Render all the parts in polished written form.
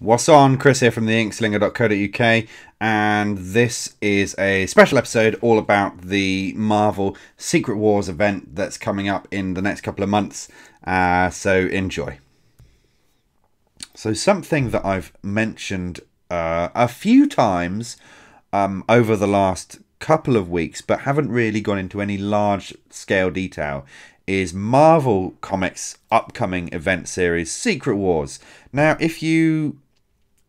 What's on? Chris here from theinkslinger.co.uk, and this is a special episode all about the Marvel Secret Wars event that's coming up in the next couple of months, so enjoy. So something that I've mentioned a few times over the last couple of weeks, but haven't really gone into any large scale detail, is Marvel Comics' upcoming event series, Secret Wars. Now, if you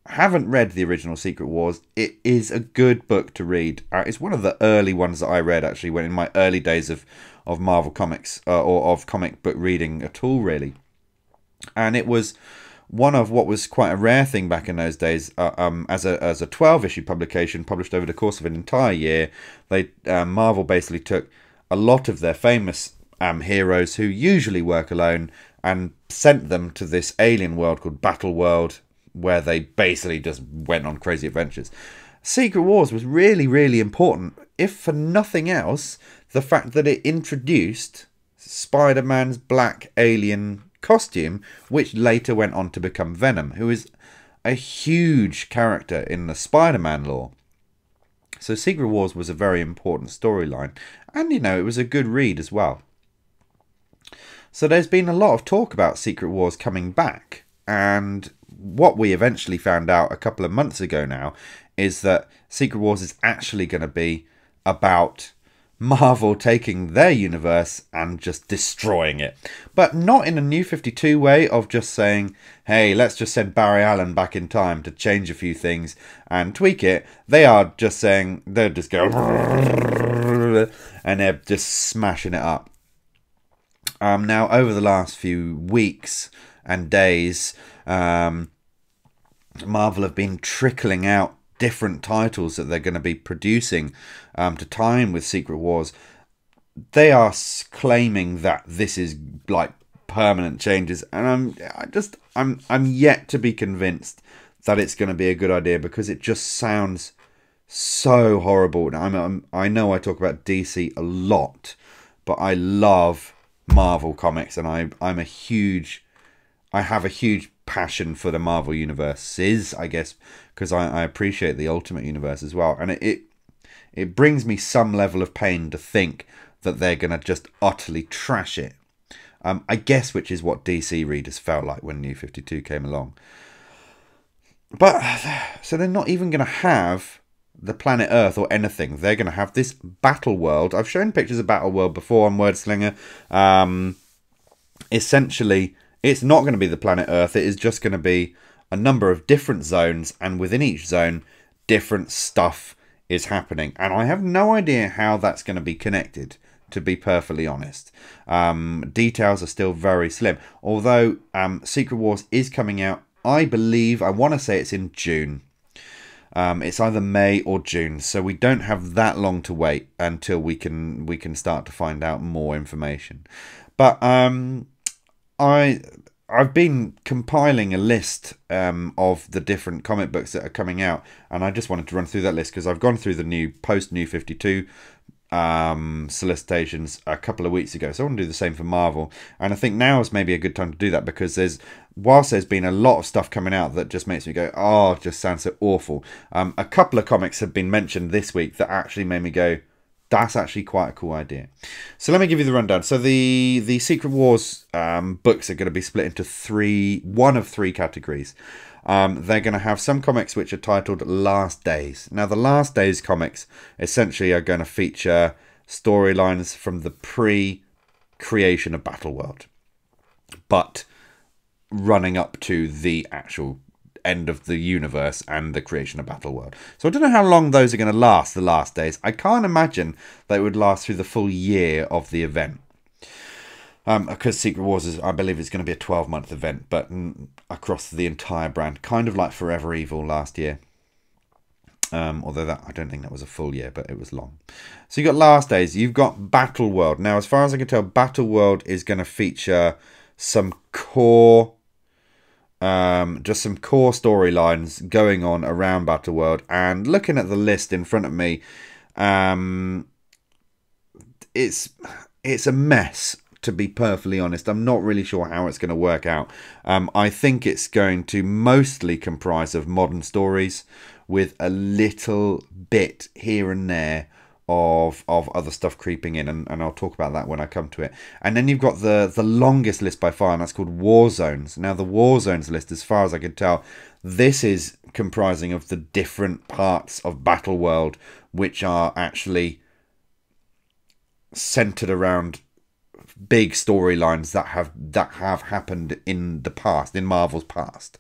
haven't read the original Secret Wars, it is a good book to read. It's one of the early ones that I read, actually, when in my early days of Marvel Comics, or of comic book reading at all, really. And it was one of what was quite a rare thing back in those days, as a 12-issue publication published over the course of an entire year. Marvel basically took a lot of their famous heroes who usually work alone and sent them to this alien world called Battle World, where they basically just went on crazy adventures. Secret Wars was really, really important, if for nothing else, the fact that it introduced Spider-Man's black alien costume, which later went on to become Venom, who is a huge character in the Spider-Man lore. So Secret Wars was a very important storyline, and it was a good read as well. So there's been a lot of talk about Secret Wars coming back, and what we eventually found out a couple of months ago now is that Secret Wars is actually going to be about Marvel taking their universe and just destroying it. But not in a New 52 way of just saying, hey, let's just send Barry Allen back in time to change a few things and tweak it. They are just saying, they're just going and they're just smashing it up. Now, over the last few weeks and days, Marvel have been trickling out different titles that they're going to be producing to tie in with Secret Wars. They are claiming that this is like permanent changes, and I'm yet to be convinced that it's going to be a good idea, because it just sounds so horrible. Now, I know I talk about DC a lot, but I love Marvel Comics, and I have a huge passion for the Marvel universes, I guess, because I appreciate the Ultimate Universe as well. And it brings me some level of pain to think that they're going to just utterly trash it. I guess, which is what DC readers felt like when New 52 came along. But, so they're not even going to have the planet Earth or anything. They're going to have this battle world. I've shown pictures of Battle World before on Word Slinger. Essentially, it's not going to be the planet Earth. It is just going to be a number of different zones, and within each zone, different stuff is happening. And I have no idea how that's going to be connected, to be perfectly honest. Details are still very slim. Although Secret Wars is coming out, I want to say it's in June. It's either May or June, so we don't have that long to wait until we can start to find out more information. But I've been compiling a list of the different comic books that are coming out, and I just wanted to run through that list because I've gone through the new post-New 52 solicitations a couple of weeks ago, so I want to do the same for Marvel. And I think now is maybe a good time to do that, because whilst there's been a lot of stuff coming out that just makes me go, oh, it just sounds so awful. A couple of comics have been mentioned this week that actually made me go, that's actually quite a cool idea. So let me give you the rundown. So the Secret Wars books are going to be split into one of three categories. They're going to have some comics which are titled Last Days. Now, the Last Days comics essentially are going to feature storylines from the pre-creation of Battle World, but running up to the actual end of the universe and the creation of Battle World. So I don't know how long those are going to last, the Last Days. I can't imagine they would last through the full year of the event. Because Secret Wars I believe it's going to be a 12-month event, but across the entire brand, kind of like Forever Evil last year. Although I don't think that was a full year, but it was long. So you've got Last Days, you've got Battle World. Now, as far as I can tell, Battle World is going to feature some core storylines going on around Battle World. And looking at the list in front of me, it's a mess, to be perfectly honest. I'm not really sure how it's going to work out. I think it's going to mostly comprise of modern stories with a little bit here and there of other stuff creeping in, and I'll talk about that when I come to it. And then you've got the longest list by far, and that's called War Zones. Now, the War Zones list, as far as I can tell, this is comprising of the different parts of Battle World which are actually centered around big storylines that have happened in the past, in Marvel's past.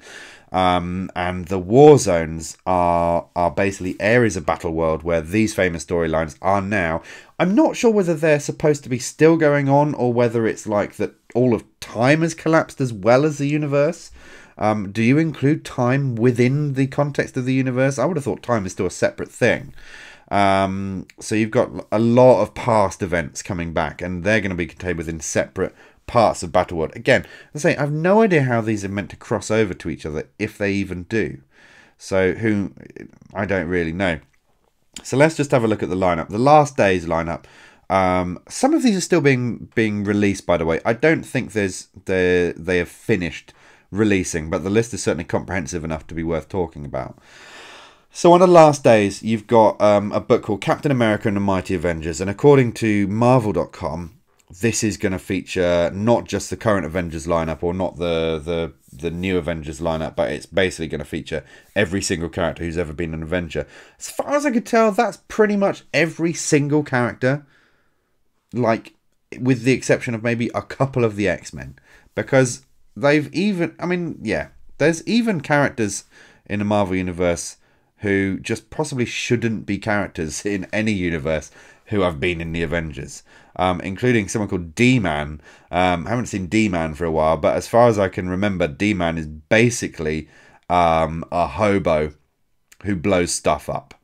And the War Zones are basically areas of Battle World where these famous storylines are now. I'm not sure whether they're supposed to be still going on, or whether it's like that all of time has collapsed as well as the universe. Do you include time within the context of the universe? I would have thought time is still a separate thing. So you've got a lot of past events coming back, and they're going to be contained within separate parts of Battleworld. Again, I say, I have no idea how these are meant to cross over to each other, if they even do. So I don't really know. So let's just have a look at the lineup. The Last Days lineup. Some of these are still being released, by the way. I don't think they have finished releasing, but the list is certainly comprehensive enough to be worth talking about. So on The Last Days, you've got a book called Captain America and the Mighty Avengers, and according to Marvel.com, this is going to feature not just the current Avengers lineup, or not the new Avengers lineup, but it's basically going to feature every single character who's ever been an Avenger. As far as I could tell, that's pretty much every single character, like, with the exception of maybe a couple of the X-Men, because they've even, I mean, yeah, there's even characters in the Marvel Universe who just possibly shouldn't be characters in any universe who have been in the Avengers, including someone called D-Man. I haven't seen D-Man for a while, but as far as I can remember, D-Man is basically a hobo who blows stuff up.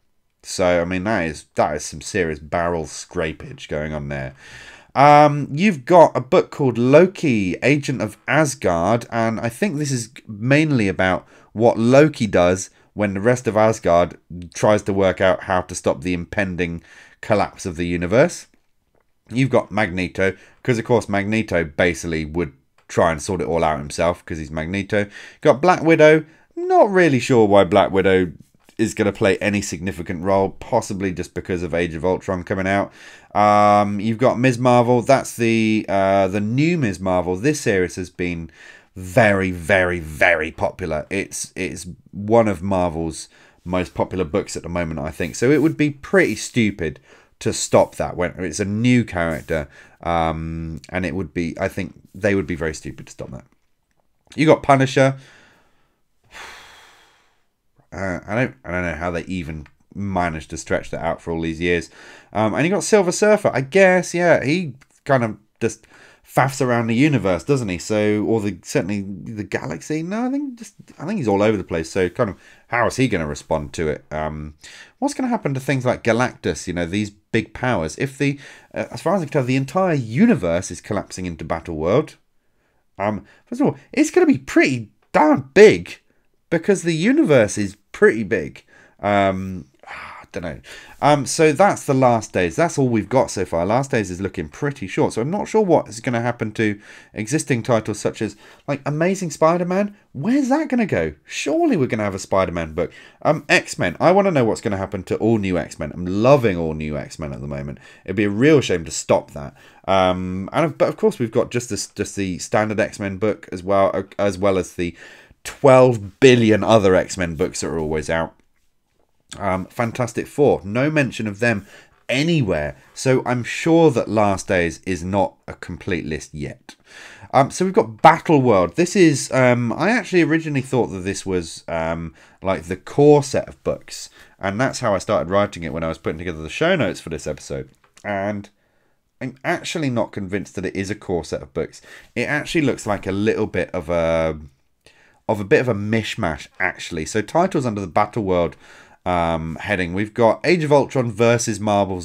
So, I mean, that is some serious barrel scrapage going on there. You've got a book called Loki, Agent of Asgard, and I think this is mainly about what Loki does when the rest of Asgard tries to work out how to stop the impending collapse of the universe. You've got Magneto, because of course Magneto basically would try and sort it all out himself, because he's Magneto. You've got Black Widow. Not really sure why Black Widow is going to play any significant role, possibly just because of Age of Ultron coming out. You've got Ms. Marvel. That's the new Ms. Marvel. This series has been very, very, very popular. It's one of Marvel's most popular books at the moment, I think. So it would be pretty stupid to stop that when it's a new character, and it would be, I think they would be very stupid to stop that. You got Punisher. I don't know how they even managed to stretch that out for all these years. And you got Silver Surfer. I guess, yeah, he kind of just faffs around the universe, doesn't he? So, or certainly the galaxy. No, I think he's all over the place. So, kind of, how is he going to respond to it? What's going to happen to things like Galactus? You know, these big powers. If as far as I can tell, the entire universe is collapsing into Battle World. First of all, it's going to be pretty darn big, because the universe is pretty big. I don't know. So that's The Last Days. That's all we've got so far. Last Days is looking pretty short. So I'm not sure what is going to happen to existing titles such as like Amazing Spider-Man. Where's that going to go? Surely we're going to have a Spider-Man book. X-Men. I want to know what's going to happen to all new X-Men. I'm loving all new X-Men at the moment. It'd be a real shame to stop that. But of course we've got just the standard X-Men book as well as the 12 billion other X-Men books that are always out. Fantastic Four, no mention of them anywhere, so I'm sure that Last Days is not a complete list yet. So we've got Battle World. This is I actually originally thought that this was like the core set of books, and that's how I started writing it when I was putting together the show notes for this episode. And I'm actually not convinced that it is a core set of books. It actually looks like a little bit of a mishmash, actually. So titles under the Battle World heading, we've got Age of Ultron versus Marvel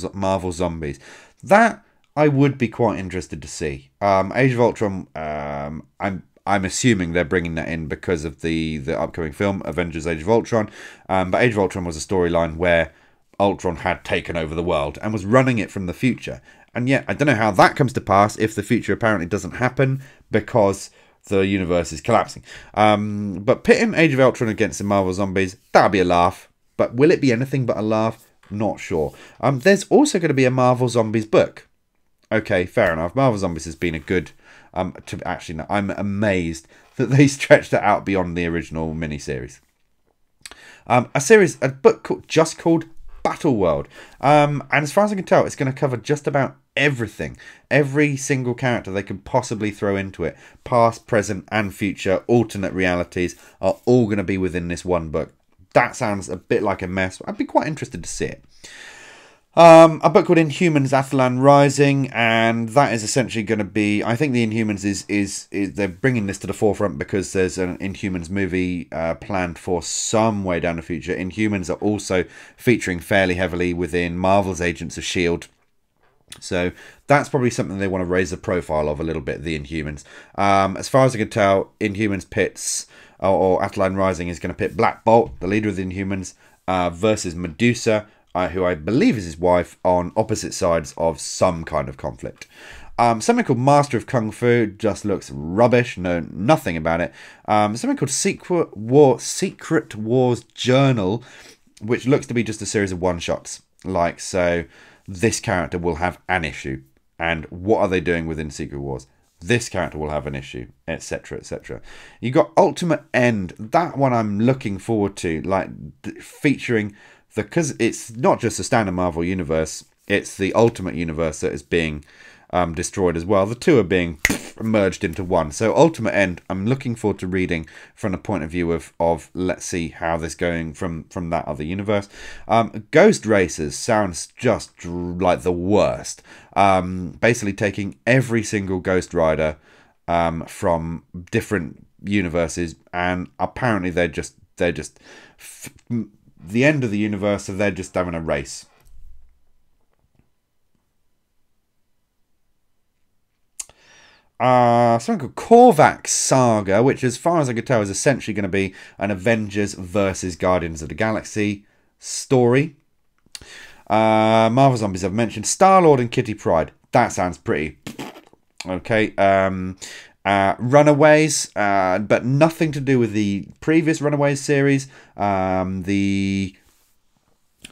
Zombies. That I would be quite interested to see. Age of Ultron, I'm assuming they're bringing that in because of the upcoming film Avengers Age of Ultron. But Age of Ultron was a storyline where Ultron had taken over the world and was running it from the future. And yet, I don't know how that comes to pass if the future apparently doesn't happen because the universe is collapsing. But pitting Age of Ultron against the Marvel Zombies, that'll be a laugh. But will it be anything but a laugh? Not sure. There's also going to be a Marvel Zombies book. Okay, fair enough. Marvel Zombies has been a good... actually, no, I'm amazed that they stretched it out beyond the original miniseries. A book just called Battle World. And as far as I can tell, it's going to cover just about everything. Every single character they can possibly throw into it. Past, present, and future, alternate realities are all going to be within this one book. That sounds a bit like a mess. I'd be quite interested to see it. A book called Inhumans Attilan Rising, and that is essentially going to be, I think the Inhumans is they're bringing this to the forefront because there's an Inhumans movie planned for some way down the future. Inhumans are also featuring fairly heavily within Marvel's Agents of S.H.I.E.L.D. So that's probably something they want to raise the profile of a little bit, the Inhumans. As far as I can tell, Inhumans pits, or Attilan Rising is going to pit Black Bolt, the leader of the Inhumans, versus Medusa, who I believe is his wife, on opposite sides of some kind of conflict. Something called Master of Kung Fu just looks rubbish. Know nothing about it. Something called Secret Wars Journal, which looks to be just a series of one-shots. Like, so this character will have an issue. And what are they doing within Secret Wars? This character will have an issue, etc., etc. You got Ultimate End. That one I'm looking forward to, like featuring... because it's not just the standard Marvel universe, it's the Ultimate Universe that is being destroyed as well. The two are being merged into one. So Ultimate End, I'm looking forward to reading from the point of view of let's see how this going from that other universe. Ghost Racers sounds just like the worst. Basically taking every single Ghost Rider from different universes, and apparently they're just the end of the universe, so they're just having a race. Something called Korvac Saga, which as far as I could tell is essentially going to be an Avengers versus Guardians of the Galaxy story. Marvel Zombies I've mentioned. Star-Lord and Kitty Pryde. That sounds pretty... okay. Runaways, but nothing to do with the previous Runaways series. The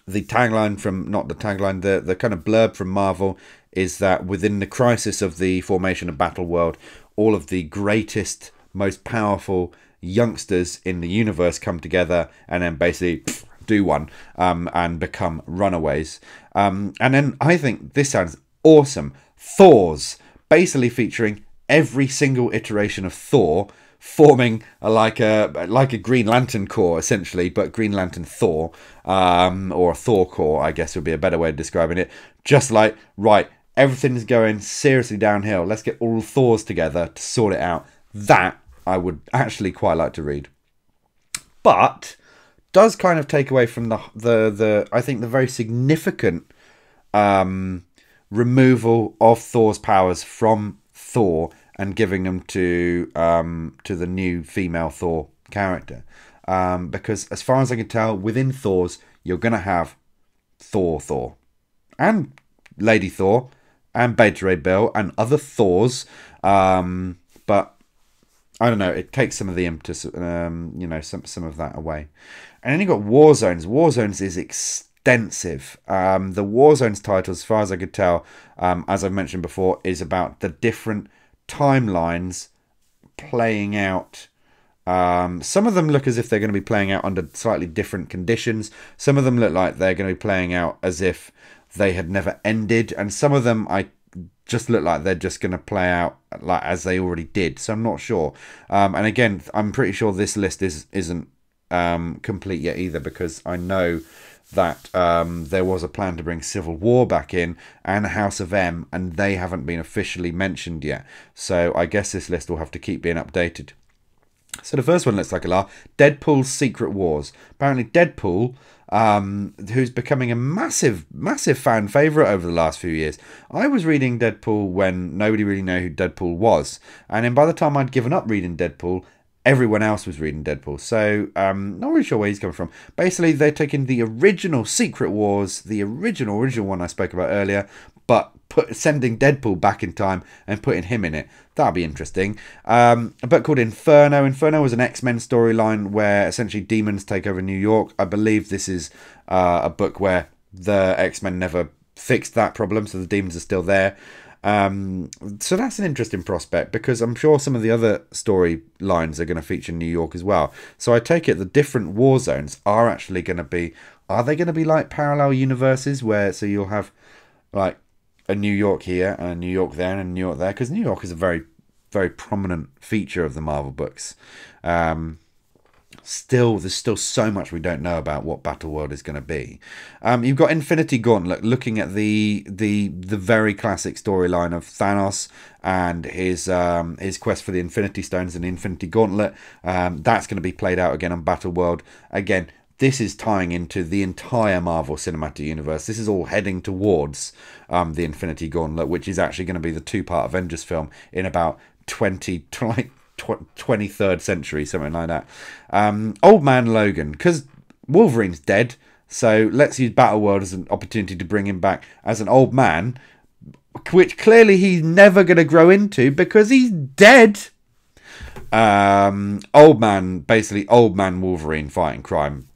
tagline from, not the tagline, the kind of blurb from Marvel is that within the crisis of the formation of Battle World, all of the greatest, most powerful youngsters in the universe come together and then basically do one and become Runaways. And then I think this sounds awesome. Thors, basically featuring every single iteration of Thor, forming like a Green Lantern Corps, essentially, but Green Lantern Thor, or a Thor Corps, I guess would be a better way of describing it. Just like, right, everything's going seriously downhill. Let's get all Thors together to sort it out. That I would actually quite like to read. But does kind of take away from the I think the very significant removal of Thor's powers from Thor and giving them to the new female Thor character. Because as far as I can tell, within Thor's, you're going to have Thor, and Lady Thor, and Beta Ray Bill, and other Thors. But I don't know, it takes some of the impetus, some of that away. And then you've got War Zones. War Zones is extensive. The War Zones title, as far as I could tell, as I've mentioned before, is about the different timelines playing out. Some of them look as if they're going to be playing out under slightly different conditions. Some of them look like they're going to be playing out as if they had never ended, and some of them I just look like they're just going to play out like as they already did. So I'm not sure. And again, I'm pretty sure this list isn't complete yet either, because I know that there was a plan to bring Civil War back in and House of M, and they haven't been officially mentioned yet. So I guess this list will have to keep being updated. So the first one looks like a laugh. Deadpool's Secret Wars. Apparently Deadpool, who's becoming a massive fan favourite over the last few years. I was reading Deadpool when nobody really knew who Deadpool was. And then by the time I'd given up reading Deadpool, everyone else was reading Deadpool. So not really sure where he's coming from. Basically, they're taking the original Secret Wars, the original one I spoke about earlier, but sending Deadpool back in time and putting him in it. That'll be interesting. A book called Inferno. Inferno was an X-Men storyline where essentially demons take over New York. I believe this is a book where the X-Men never fixed that problem, so the demons are still there. So that's an interesting prospect, because I'm sure some of the other storylines are going to feature New York as well. So I take it the different war zones are actually going to be, are they going to be like parallel universes where, so you'll have like a New York here and a New York there and a New York there, because New York is a very, very prominent feature of the Marvel books. There's still so much we don't know about what Battleworld is going to be. You've got Infinity Gauntlet, looking at the very classic storyline of Thanos and his quest for the Infinity Stones and the Infinity Gauntlet. That's going to be played out again on Battleworld. Again, this is tying into the entire Marvel Cinematic Universe. This is all heading towards the Infinity Gauntlet, which is actually going to be the two-part Avengers film in about 23rd century, something like that. Old Man Logan, because Wolverine's dead, so let's use Battleworld as an opportunity to bring him back as an old man, which clearly he's never going to grow into because he's dead. Old Man Wolverine fighting crime.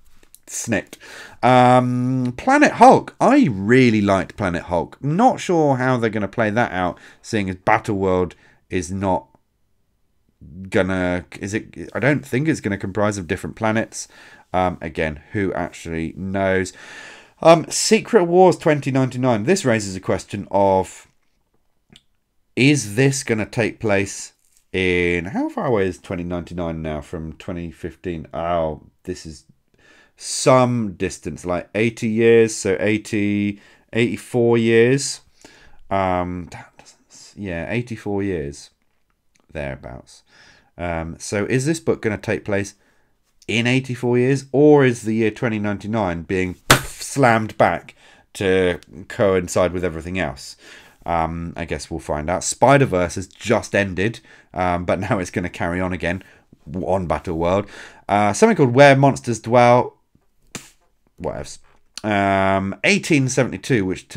Snicked. Planet Hulk. I really liked Planet Hulk. Not sure how they're going to play that out, seeing as Battleworld is not I don't think it's gonna comprise of different planets. Again, who actually knows? Secret Wars 2099. This raises a question of, is this gonna take place in, how far away is 2099 now from 2015? Oh, this is some distance, like 80 years, so 84 years. Yeah, 84 years thereabouts. So is this book going to take place in 84 years, or is the year 2099 being slammed back to coincide with everything else? I guess we'll find out. Spider-Verse has just ended, but now it's going to carry on again on Battleworld. Something called Where Monsters Dwell. Whatevs. 1872, which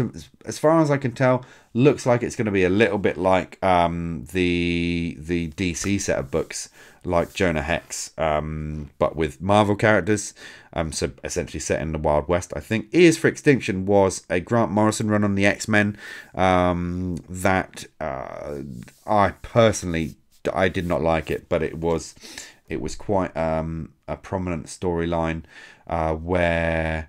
as far as I can tell looks like it's going to be a little bit like the DC set of books, like Jonah Hex, but with Marvel characters, so essentially set in the Wild West. I think Ears for Extinction was a Grant Morrison run on the X-Men that I personally did not like it, but it was quite a prominent storyline where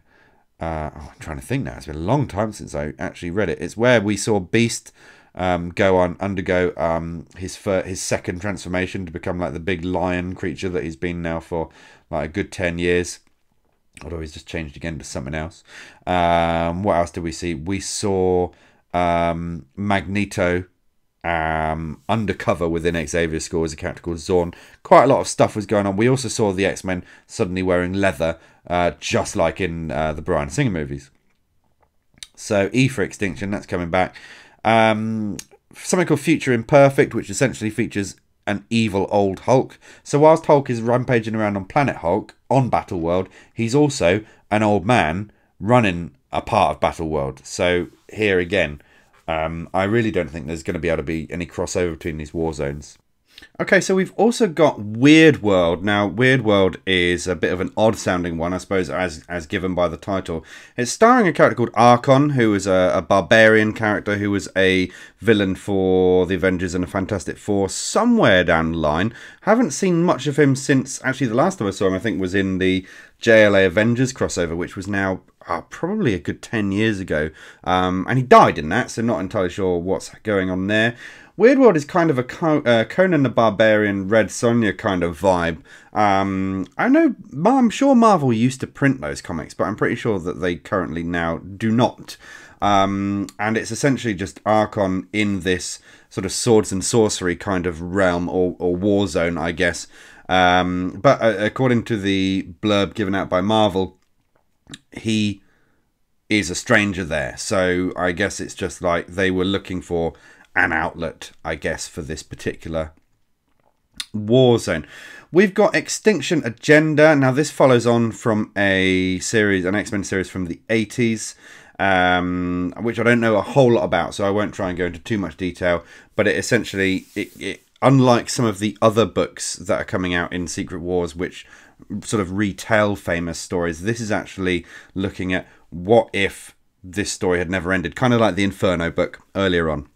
I'm trying to think now. It's been a long time since I actually read it. It's where we saw Beast undergo his second transformation to become like the big lion creature that he's been now for like a good 10 years. Although he's just changed again to something else. What else did we see? We saw Magneto undercover within Xavier's school as a character called Zorn. Quite a lot of stuff was going on. We also saw the X-Men suddenly wearing leather, just like in the Bryan Singer movies. So E for Extinction, that's coming back. Something called Future Imperfect, which essentially features an evil old Hulk. So whilst Hulk is rampaging around on Planet Hulk on Battleworld, he's also an old man running a part of Battleworld. So here again, I really don't think there's going to be able to be any crossover between these war zones. Okay, so we've also got Weird World. Now, Weird World is a bit of an odd-sounding one, I suppose, as given by the title. It's starring a character called Archon, who is a barbarian character who was a villain for the Avengers and the Fantastic Four somewhere down the line. Haven't seen much of him since, actually, the last time I saw him, I think, was in the JLA Avengers crossover, which was now probably a good 10 years ago. And he died in that, so not entirely sure what's going on there. Weird World is kind of a Conan the Barbarian, Red Sonja kind of vibe. I'm sure Marvel used to print those comics, but I'm pretty sure that they currently now do not. And it's essentially just Archon in this sort of swords and sorcery kind of realm or war zone, I guess. But according to the blurb given out by Marvel, he is a stranger there. So I guess it's just like they were looking for an outlet, I guess, for this particular war zone. We've got Extinction Agenda. Now, this follows on from an X-Men series from the 80s, which I don't know a whole lot about, so I won't try and go into too much detail. But it essentially, unlike some of the other books that are coming out in Secret Wars, which sort of retell famous stories, this is actually looking at what if this story had never ended, kind of like the Inferno book earlier on.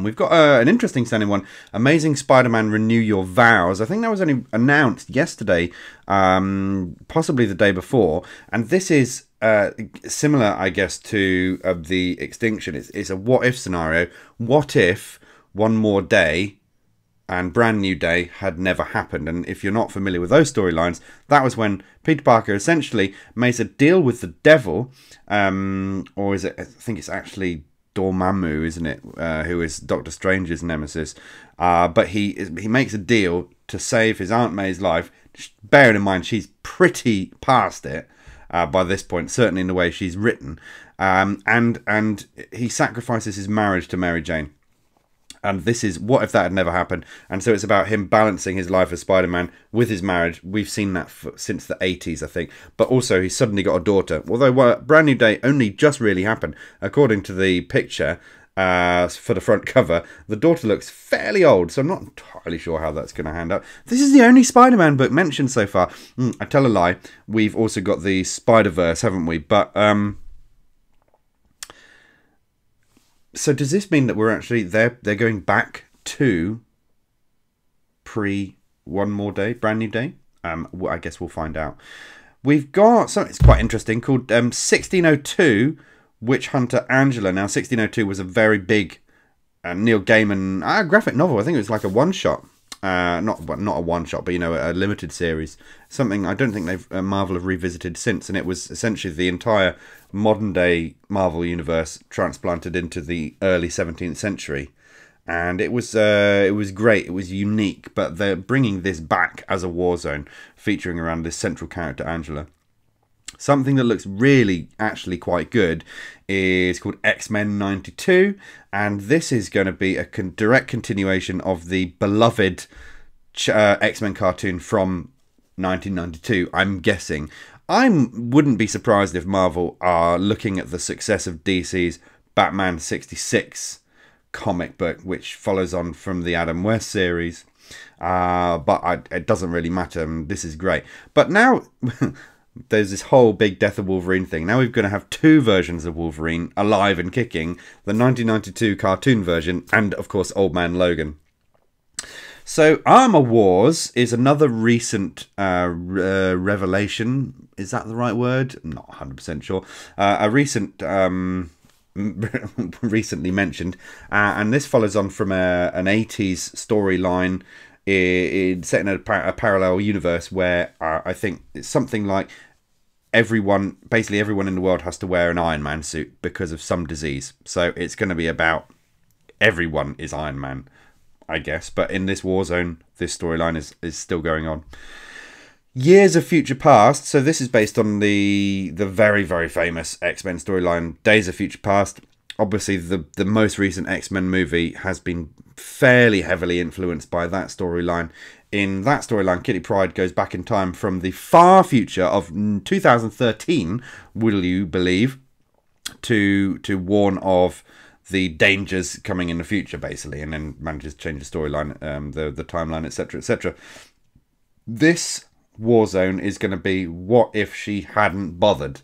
We've got an interesting sounding one, Amazing Spider-Man Renew Your Vows. I think that was only announced yesterday, possibly the day before. And this is similar, I guess, to the Extinction. It's a what-if scenario. What if One More Day and Brand New Day had never happened? And if you're not familiar with those storylines, that was when Peter Parker essentially makes a deal with the devil, or is it? I think it's actually Dormammu, isn't it? Who is Doctor Strange's nemesis? But he makes a deal to save his Aunt May's life. Bearing in mind she's pretty past it by this point, certainly in the way she's written. And he sacrifices his marriage to Mary Jane. And this is what if that had never happened. And so it's about him balancing his life as Spider-Man with his marriage. We've seen that since the 80s, I think. But also, he's suddenly got a daughter. Although Brand New Day only just really happened. According to the picture for the front cover, the daughter looks fairly old. So I'm not entirely sure how that's going to hand up. This is the only Spider-Man book mentioned so far. I tell a lie. We've also got the Spider-Verse, haven't we? But so does this mean that we're actually they're going back to pre One More Day, Brand New Day? Well, I guess we'll find out. We've got something that's quite interesting called 1602 Witch Hunter Angela. Now, 1602 was a very big Neil Gaiman graphic novel. I think it was like a one-shot. Not a one-shot, but, you know, a limited series. Something I don't think they've Marvel have revisited since. And it was essentially the entire modern-day Marvel universe transplanted into the early 17th century. And it was great. It was unique. But they're bringing this back as a war zone, featuring around this central character, Angela. Something that looks really actually quite good is called X-Men 92, and this is going to be a direct continuation of the beloved X-Men cartoon from 1992, I'm guessing. I wouldn't be surprised if Marvel are looking at the success of DC's Batman 66 comic book, which follows on from the Adam West series, but it doesn't really matter. This is great. But now... there's this whole big Death of Wolverine thing. Now we're going to have two versions of Wolverine alive and kicking. The 1992 cartoon version and, of course, Old Man Logan. So Armor Wars is another recent revelation. Is that the right word? I'm not 100% sure. A recent... recently mentioned. And this follows on from an 80s storyline set in a parallel universe where I think it's something like basically everyone in the world has to wear an Iron Man suit because of some disease. So it's going to be about everyone is Iron Man, I guess. But in this war zone, this storyline is still going on. Years of Future Past. So this is based on the very, very famous X-Men storyline, Days of Future Past. Obviously, the most recent X-Men movie has been fairly heavily influenced by that storyline. In that storyline, Kitty Pryde goes back in time from the far future of 2013, will you believe, to warn of the dangers coming in the future, basically, and then manages to change the storyline, the timeline, etc., etc. This war zone is going to be what if she hadn't bothered.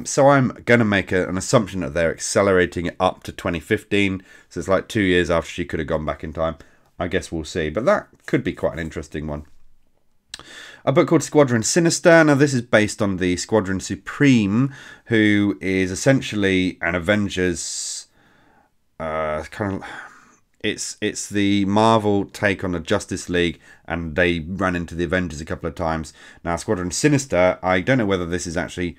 So I'm going to make an assumption that they're accelerating it up to 2015. So it's like 2 years after she could have gone back in time. I guess we'll see. But that could be quite an interesting one. A book called Squadron Sinister. Now this is based on the Squadron Supreme, who is essentially an Avengers kind of... It's the Marvel take on the Justice League, and they ran into the Avengers a couple of times. Now Squadron Sinister, I don't know whether this is actually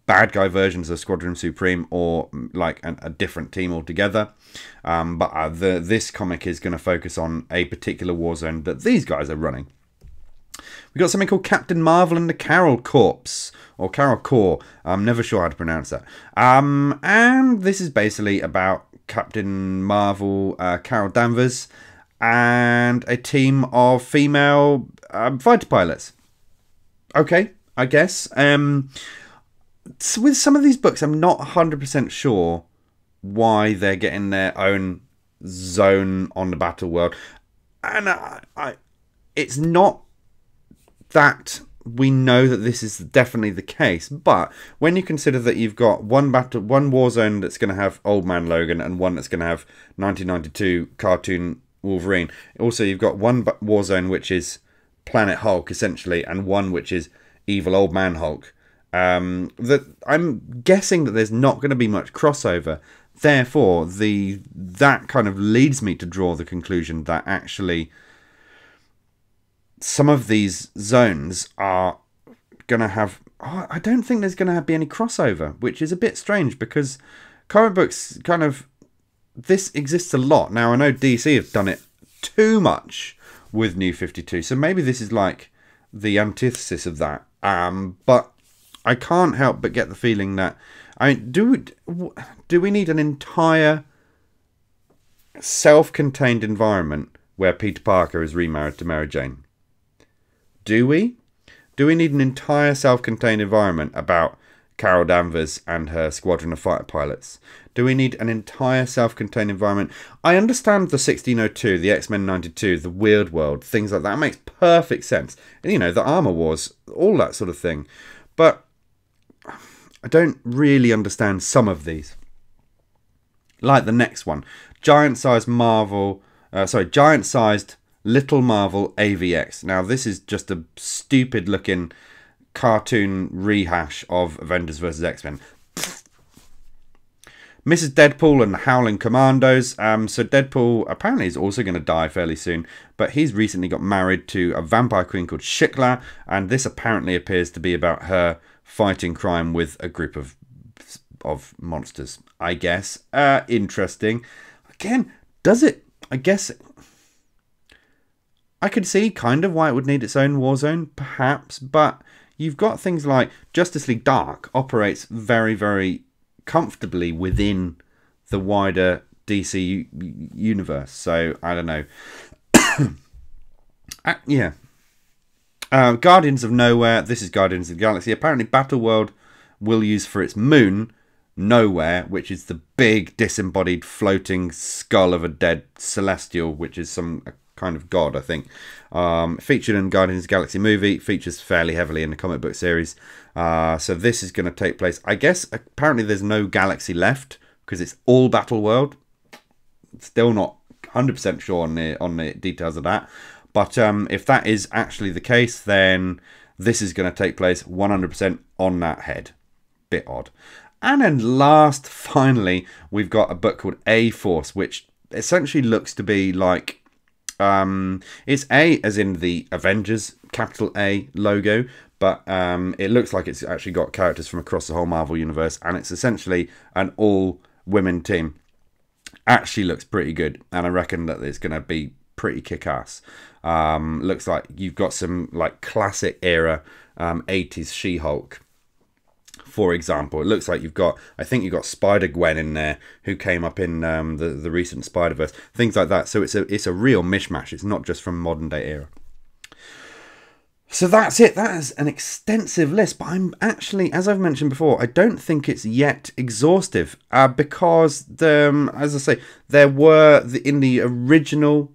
bad guy versions of Squadron Supreme or like a different team altogether. But this comic is going to focus on a particular war zone that these guys are running. We've got something called Captain Marvel and the Carol Corps, or Carol Corps. I'm never sure how to pronounce that. And this is basically about Captain Marvel, Carol Danvers, and a team of female fighter pilots. Okay, I guess. So with some of these books, I'm not 100% sure why they're getting their own zone on the battle world. And it's not that we know that this is definitely the case, but when you consider that you've got one war zone that's going to have Old Man Logan and one that's going to have 1992 cartoon Wolverine. Also, you've got one war zone which is Planet Hulk, essentially, and one which is Evil Old Man Hulk. That I'm guessing that there's not going to be much crossover. Therefore, that kind of leads me to draw the conclusion that actually some of these zones are going to have... Oh, I don't think there's going to be any crossover, which is a bit strange because comic books kind of... This exists a lot. Now, I know DC have done it too much with New 52, so maybe this is like the antithesis of that. But I can't help but get the feeling that... I mean, do we need an entire self-contained environment where Peter Parker is remarried to Mary Jane? Do we? Do we need an entire self-contained environment about Carol Danvers and her squadron of fighter pilots? Do we need an entire self-contained environment? I understand the 1602, the X-Men 92, the Weird World, things like that. It makes perfect sense. And, you know, the Armor Wars, all that sort of thing. But I don't really understand some of these. Like the next one. Giant-sized Little Marvel AVX. Now, this is just a stupid-looking cartoon rehash of Avengers vs. X-Men. Mrs. Deadpool and the Howling Commandos. So Deadpool apparently is also going to die fairly soon, but he's recently got married to a vampire queen called Shikla, and this apparently appears to be about her fighting crime with a group of monsters, I guess. Interesting. Again, does it... I guess... I could see kind of why it would need its own war zone, perhaps, but you've got things like Justice League Dark operates very, very comfortably within the wider DC universe, so I don't know. Yeah. Guardians of Nowhere, this is Guardians of the Galaxy. Apparently Battleworld will use for its moon Nowhere, which is the big disembodied floating skull of a dead celestial, which is some kind of god, I think. Featured in Guardians of the Galaxy movie, features fairly heavily in the comic book series. So this is going to take place, I guess, apparently there's no galaxy left because it's all Battleworld. Still not 100% sure on the details of that. But if that is actually the case, then this is going to take place 100% on that head. Bit odd. And then last, finally, we've got a book called A-Force, which essentially looks to be like... it's A as in the Avengers capital A logo, but it looks like it's actually got characters from across the whole Marvel universe, and it's essentially an all-women team. Actually looks pretty good, and I reckon that it's going to be pretty kick-ass. Looks like you've got some like classic era 80s She-Hulk. For example, it looks like I think you've got Spider-Gwen in there, who came up in the recent Spider-Verse, things like that. So it's a real mishmash. It's not just from modern day era. So that's it. That is an extensive list, but I'm actually, as I've mentioned before, I don't think it's yet exhaustive because as I say, there were in the original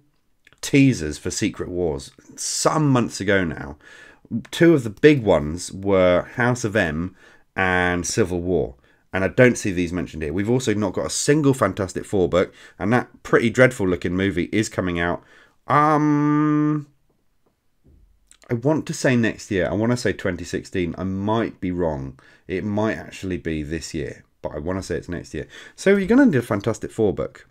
teasers for Secret Wars some months ago now. Two of the big ones were House of M and Civil War, and I don't see these mentioned here. We've also not got a single Fantastic Four book, and that pretty dreadful looking movie is coming out. I want to say next year. I want to say 2016. I might be wrong. It might actually be this year, but I want to say it's next year. So you're going to need a Fantastic Four book.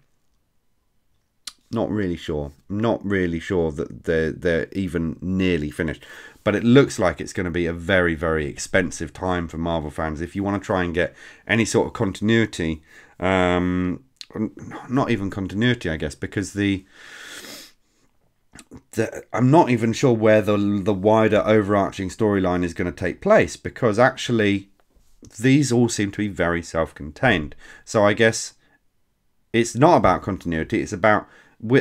Not really sure. Not really sure that they're even nearly finished. But it looks like it's going to be a very, very expensive time for Marvel fans. If you want to try and get any sort of continuity, not even continuity, I guess, because I'm not even sure where the wider overarching storyline is going to take place, because actually these all seem to be very self-contained. So I guess it's not about continuity. It's about,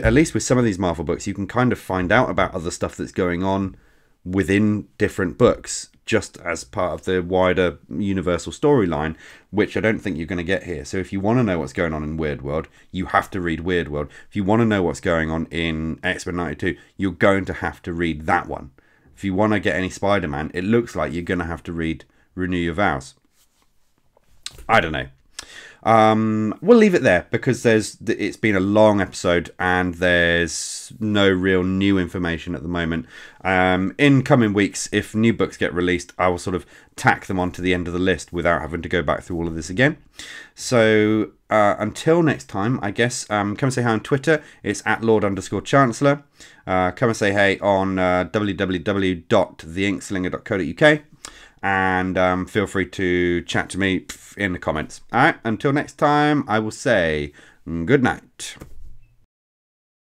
at least with some of these Marvel books, you can kind of find out about other stuff that's going on within different books, just as part of the wider universal storyline, which I don't think you're going to get here. So if you want to know what's going on in Weird World, you have to read Weird World. If you want to know what's going on in X-Men 92, you're going to have to read that one. If you want to get any Spider-Man, it looks like you're going to have to read Renew Your Vows. I don't know. We'll leave it there because it's been a long episode and there's no real new information at the moment. In coming weeks, if new books get released, I will sort of tack them onto the end of the list without having to go back through all of this again. So until next time, I guess, come and say hi on Twitter. It's @Lord_Chancellor. Come and say hey on www.theinkslinger.co.uk. And feel free to chat to me in the comments. All right, until next time, I will say good night.